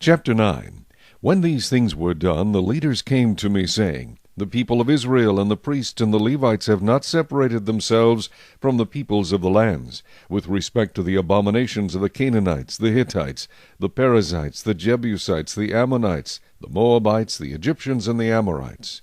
Chapter 9. When these things were done, the leaders came to me, saying, The people of Israel and the priests and the Levites have not separated themselves from the peoples of the lands, with respect to the abominations of the Canaanites, the Hittites, the Perizzites, the Jebusites, the Ammonites, the Moabites, the Egyptians, and the Amorites.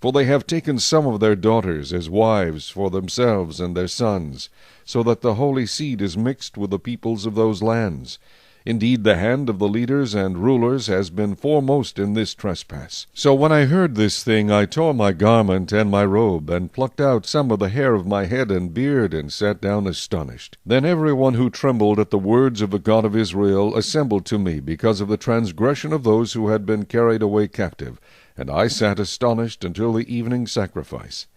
For they have taken some of their daughters as wives for themselves and their sons, so that the holy seed is mixed with the peoples of those lands. Indeed, the hand of the leaders and rulers has been foremost in this trespass. So when I heard this thing, I tore my garment and my robe, and plucked out some of the hair of my head and beard, and sat down astonished. Then every one who trembled at the words of the God of Israel assembled to me, because of the transgression of those who had been carried away captive. And I sat astonished until the evening sacrifice.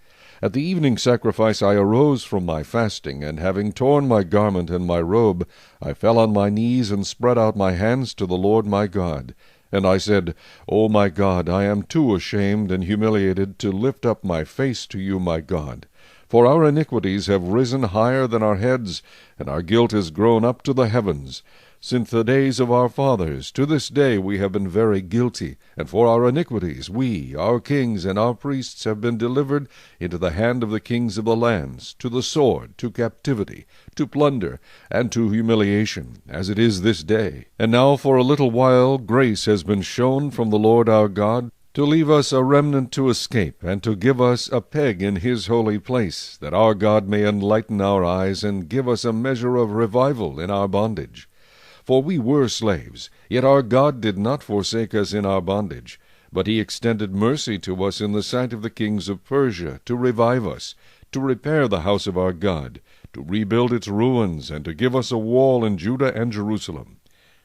At the evening sacrifice I arose from my fasting, and having torn my garment and my robe, I fell on my knees and spread out my hands to the Lord my God. And I said, O my God, I am too ashamed and humiliated to lift up my face to you, my God. For our iniquities have risen higher than our heads, and our guilt has grown up to the heavens. Since the days of our fathers, to this day we have been very guilty, and for our iniquities we, our kings, and our priests have been delivered into the hand of the kings of the lands, to the sword, to captivity, to plunder, and to humiliation, as it is this day. And now for a little while grace has been shown from the Lord our God, to leave us a remnant to escape, and to give us a peg in his holy place, that our God may enlighten our eyes, and give us a measure of revival in our bondage. For we were slaves, yet our God did not forsake us in our bondage, but he extended mercy to us in the sight of the kings of Persia, to revive us, to repair the house of our God, to rebuild its ruins, and to give us a wall in Judah and Jerusalem.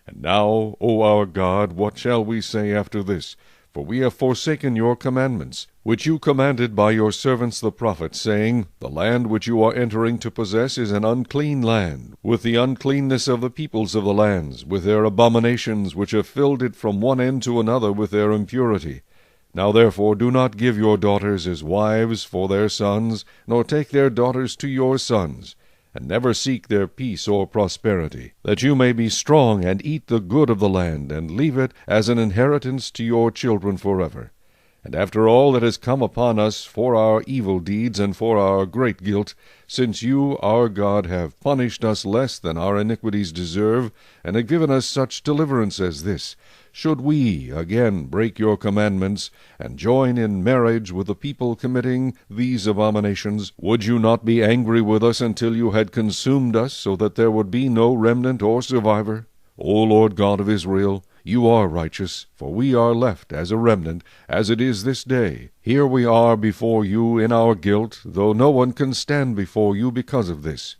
And now, O our God, what shall we say after this? For we have forsaken your commandments, which you commanded by your servants the prophets, saying, The land which you are entering to possess is an unclean land, with the uncleanness of the peoples of the lands, with their abominations which have filled it from one end to another with their impurity. Now therefore do not give your daughters as wives for their sons, nor take their daughters to your sons, and never seek their peace or prosperity, that you may be strong and eat the good of the land, and leave it as an inheritance to your children forever. And after all that has come upon us for our evil deeds and for our great guilt, since you, our God, have punished us less than our iniquities deserve, and have given us such deliverance as this, should we again break your commandments, and join in marriage with the people committing these abominations, would you not be angry with us until you had consumed us, so that there would be no remnant or survivor? O Lord God of Israel, you are righteous, for we are left as a remnant, as it is this day. Here we are before you in our guilt, though no one can stand before you because of this.